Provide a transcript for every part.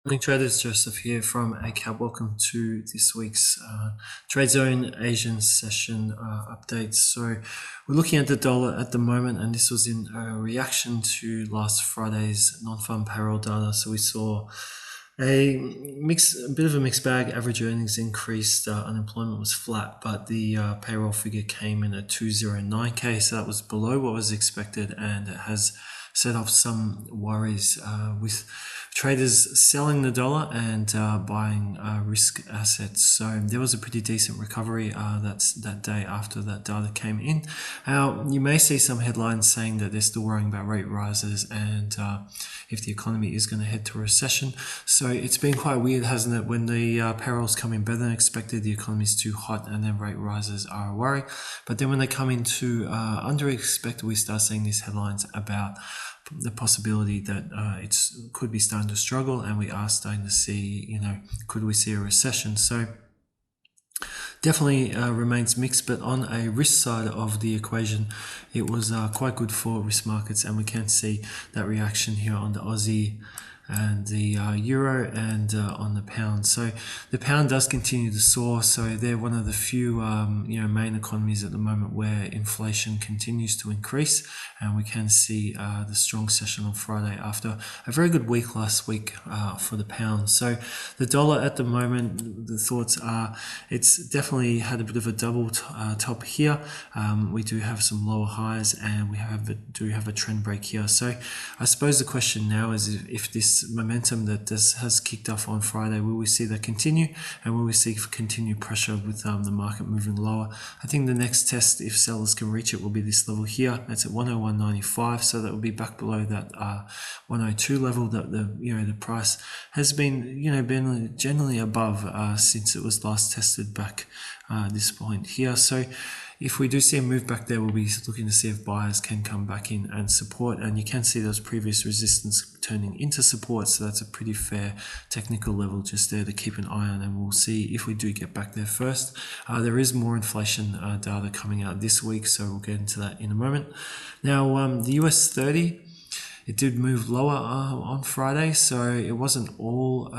Morning traders, Joseph here from Eightcap. Welcome to this week's Trade Zone Asian session updates. So we're looking at the dollar at the moment, and this was in reaction to last Friday's non-farm payroll data. So we saw a bit of a mixed bag. Average earnings increased, unemployment was flat, but the payroll figure came in at 209k, so that was below what was expected, and it has set off some worries with traders selling the dollar and buying risk assets. So there was a pretty decent recovery that day after that data came in. You may see some headlines saying that they're still worrying about rate rises and if the economy is going to head to a recession. So it's been quite weird, hasn't it? When the payrolls come in better than expected, the economy is too hot, and then rate rises are a worry. But then when they come into under expected, we start seeing these headlines about the possibility that it could be starting to struggle, and we are starting to see, could we see a recession? So definitely remains mixed, but on a risk side of the equation, it was quite good for risk markets, and we can see that reaction here on the Aussie and the euro and on the pound. So the pound does continue to soar. So they're one of the few main economies at the moment where inflation continues to increase, and we can see the strong session on Friday after a very good week last week for the pound. So the dollar at the moment, the thoughts are it's definitely had a bit of a double top here. We do have some lower highs, and we do have a trend break here. So I suppose the question now is if this momentum that this has kicked off on Friday, will we see that continue, and will we see continued pressure with the market moving lower? I think the next test, if sellers can reach it, will be this level here. That's at 101.95, so that will be back below that 102 level that the price has been been generally above since it was last tested back this point here. So if we do see a move back there, we'll be looking to see if buyers can come back in and support, and you can see those previous resistance turning into support. So that's a pretty fair technical level just there to keep an eye on, and we'll see if we do get back there first. There is more inflation data coming out this week, so we'll get into that in a moment. Now, the US 30, it did move lower on Friday, so it wasn't all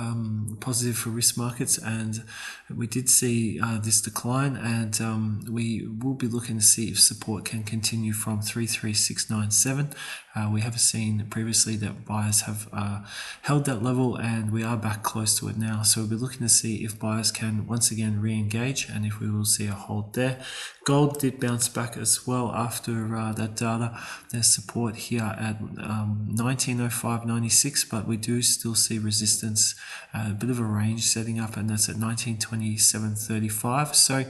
positive for risk markets, and we did see this decline, and we will be looking to see if support can continue from 33697. We have seen previously that buyers have held that level, and we are back close to it now. So we'll be looking to see if buyers can once again re-engage, and if we will see a hold there. Gold did bounce back as well after that data. There's support here at 1905.96, but we do still see resistance, a bit of a range setting up, and that's at 1927.35. So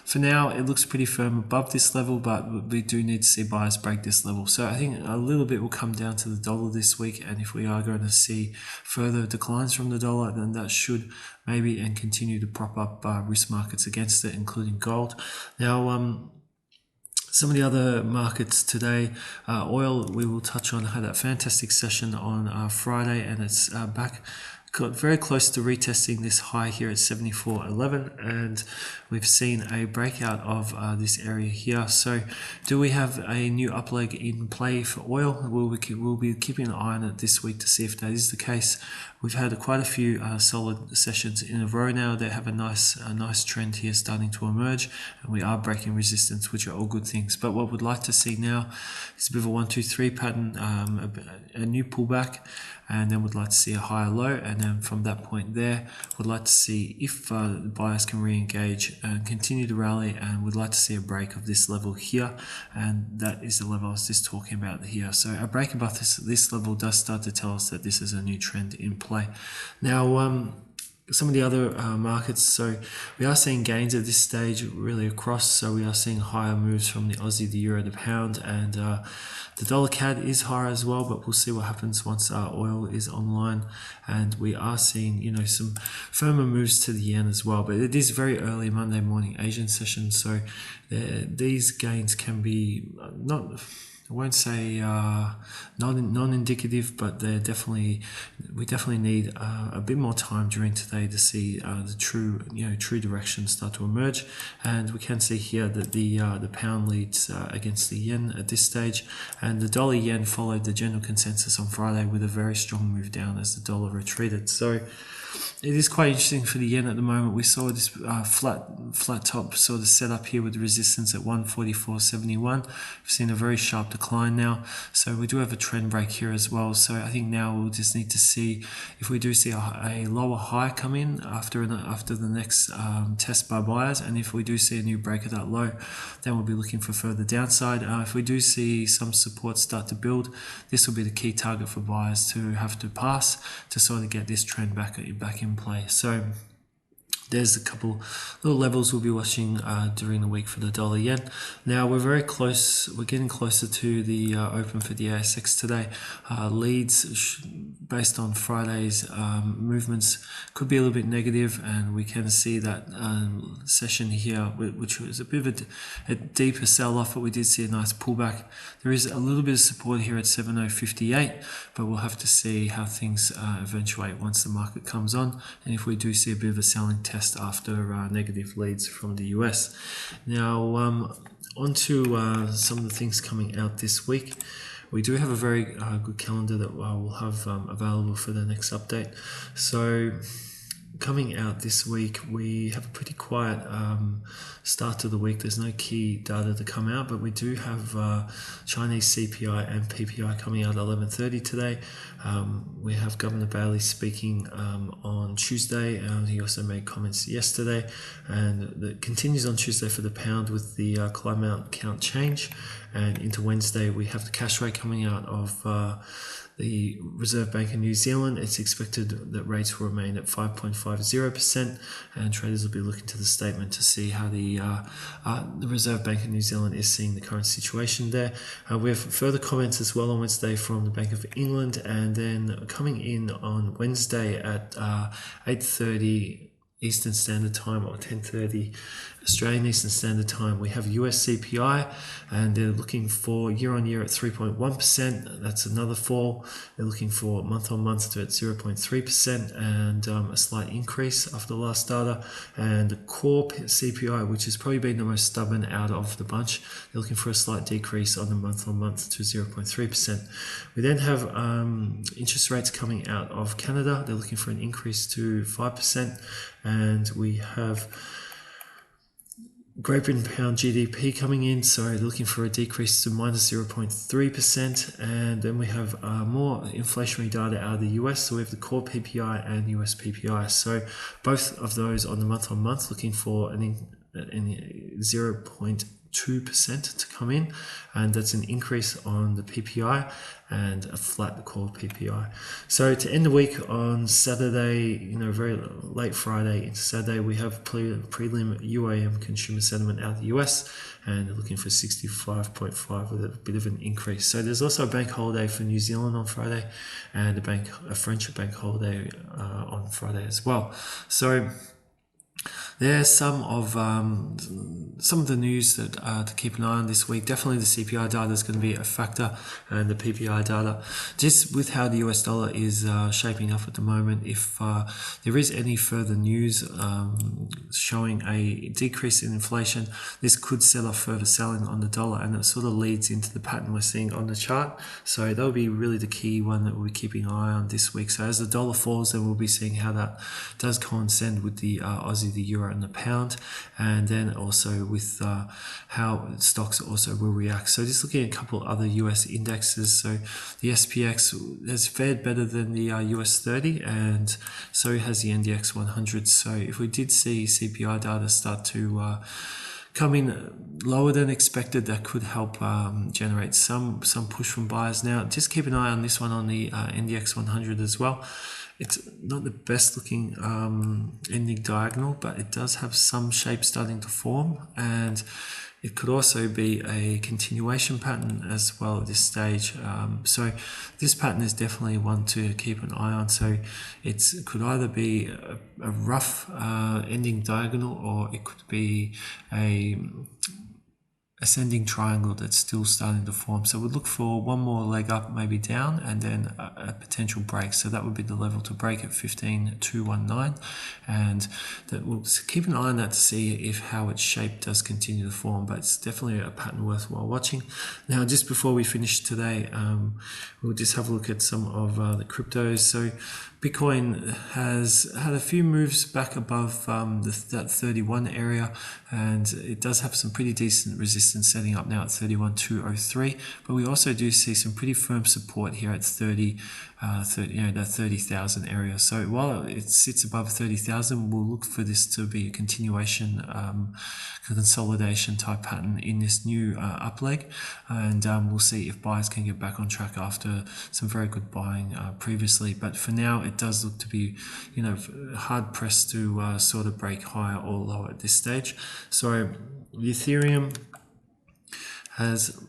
for now, it looks pretty firm above this level, but we do need to see buyers break this level. So I think a little bit will come down to the dollar this week, and if we are going to see further declines from the dollar, then that should maybe and continue to prop up risk markets against it, including gold. Now, some of the other markets today, oil we will touch on, had a fantastic session on Friday, and it's back, got very close to retesting this high here at 74.11, and we've seen a breakout of this area here. So do we have a new up leg in play for oil? We'll be keeping an eye on it this week to see if that is the case. We've had quite a few solid sessions in a row now. They have a nice trend here starting to emerge, and we are breaking resistance, which are all good things. But what we'd like to see now is a bit of a 1, 2, 3 pattern, a new pullback, and then we'd like to see a higher low, and then from that point there, we'd like to see if the buyers can re-engage and continue to rally, and we'd like to see a break of this level here, and that is the level I was just talking about here. So a break above this level does start to tell us that this is a new trend in play. Now, some of the other markets, so we are seeing gains at this stage really across. So we are seeing higher moves from the Aussie, the euro, the pound, and the dollar CAD is higher as well, but we'll see what happens once oil is online. And we are seeing some firmer moves to the yen as well, but it is very early Monday morning Asian session, so these gains can be not I won't say non-indicative, but we definitely need a bit more time during today to see the true direction start to emerge. And we can see here that the pound leads against the yen at this stage, and the dollar yen followed the general consensus on Friday with a very strong move down as the dollar retreated. So it is quite interesting for the yen at the moment. We saw this flat top sort of set up here with resistance at 144.71. We've seen a very sharp decline now, so we do have a trend break here as well. So I think now we'll just need to see if we do see a lower high come in after the next test by buyers, and if we do see a new break at that low, then we'll be looking for further downside. If we do see some support start to build, this will be the key target for buyers to have to pass to sort of get this trend back in play. So there's a couple little levels we'll be watching during the week for the dollar yen. Now we're very close. We're getting closer to the open for the ASX today. Leads based on Friday's movements could be a little bit negative, and we can see that session here, which was a bit of a deeper sell-off, but we did see a nice pullback. There is a little bit of support here at 70.58, but we'll have to see how things eventuate once the market comes on, and if we do see a bit of a selling test after negative leads from the US. Now, on to some of the things coming out this week. We do have a very good calendar that we'll have available for the next update. So coming out this week, we have a pretty quiet start to the week. There's no key data to come out, but we do have Chinese CPI and PPI coming out at 11:30 today. We have Governor Bailey speaking on Tuesday. He also made comments yesterday, and that continues on Tuesday for the pound with the climate count change. And into Wednesday, we have the cash rate coming out of the Reserve Bank of New Zealand. It's expected that rates will remain at 5.50%, and traders will be looking to the statement to see how the Reserve Bank of New Zealand is seeing the current situation there. We have further comments as well on Wednesday from the Bank of England, and then coming in on Wednesday at 8:30 Eastern Standard Time or 10:30 Australian Eastern Standard Time, we have US CPI, and they're looking for year-on-year at 3.1%. That's another fall. They're looking for month-on-month to at 0.3%, and a slight increase after the last data. And the core CPI, which has probably been the most stubborn out of the bunch, they're looking for a slight decrease on the month-on-month to 0.3%. We then have interest rates coming out of Canada. They're looking for an increase to 5%. And we have Great Britain pound GDP coming in, so they're looking for a decrease to minus 0.3%. And then we have more inflationary data out of the US. So we have the core PPI and US PPI. So both of those on the month-on-month looking for an 0.2% to come in, and that's an increase on the PPI and a flat core PPI. So to end the week on Saturday, very late Friday into Saturday, we have prelim UAM consumer sentiment out of the US, and they're looking for 65.5 with a bit of an increase. So there's also a bank holiday for New Zealand on Friday, and a French bank holiday on Friday as well. So there's some of the news that to keep an eye on this week. Definitely the CPI data is going to be a factor, and the PPI data. Just with how the US dollar is shaping up at the moment, if there is any further news showing a decrease in inflation, this could set off further selling on the dollar, and it sort of leads into the pattern we're seeing on the chart. So that'll be really the key one that we'll be keeping an eye on this week. So as the dollar falls, then we'll be seeing how that does coincide with the Aussie, the Euro, and the pound, and then also with how stocks also will react. So just looking at a couple other US indexes, so the SPX has fared better than the US 30, and so has the NDX 100. So if we did see CPI data start to come in lower than expected, that could help generate some push from buyers. Now just keep an eye on this one on the NDX 100 as well. It's not the best looking ending diagonal, but it does have some shape starting to form, and it could also be a continuation pattern as well at this stage. So this pattern is definitely one to keep an eye on. So it could either be a rough ending diagonal, or it could be a ascending triangle that's still starting to form. So we'd look for one more leg up, maybe down, and then a potential break. So that would be the level to break at 15,219, and that we'll keep an eye on that to see if how its shape does continue to form. But it's definitely a pattern worthwhile watching. Now, just before we finish today, we'll just have a look at some of the cryptos. So Bitcoin has had a few moves back above that 31 area, and it does have some pretty decent resistance setting up now at 31,203. But we also do see some pretty firm support here at 30, that 30,000 area. So while it sits above 30,000, we'll look for this to be a continuation, consolidation type pattern in this new up leg, and we'll see if buyers can get back on track after some very good buying previously. But for now, it does look to be, hard pressed to sort of break higher or lower at this stage. So Ethereum has,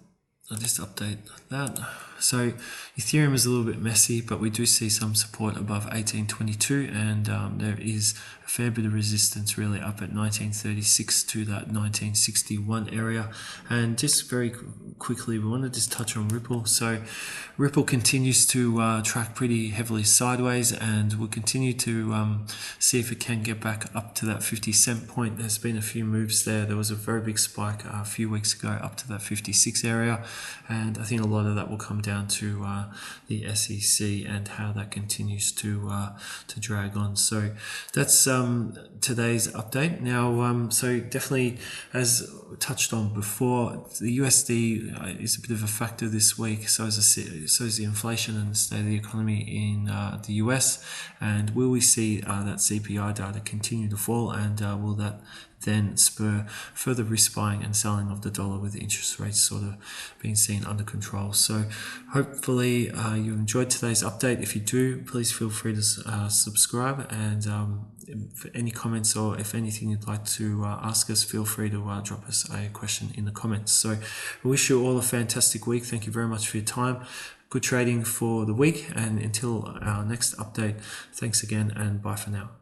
I'll just update that. So Ethereum is a little bit messy, but we do see some support above 1822, and there is a fair bit of resistance really up at 1936 to that 1961 area. And just very quickly, we want to just touch on Ripple. So Ripple continues to track pretty heavily sideways, and we'll continue to see if it can get back up to that 50-cent point. There's been a few moves there. There was a very big spike a few weeks ago up to that 56 area, and I think a lot of that will come down to the SEC and how that continues to drag on. So that's today's update. Now, so definitely, as touched on before, the USD is a bit of a factor this week. So is the inflation and the state of the economy in the US, and will we see that CPI data continue to fall, and will that then spur further risk buying and selling of the dollar with interest rates sort of being seen under control. So hopefully you enjoyed today's update. If you do, please feel free to subscribe, and for any comments or if anything you'd like to ask us, feel free to drop us a question in the comments. So I wish you all a fantastic week. Thank you very much for your time. Good trading for the week, and until our next update, thanks again and bye for now.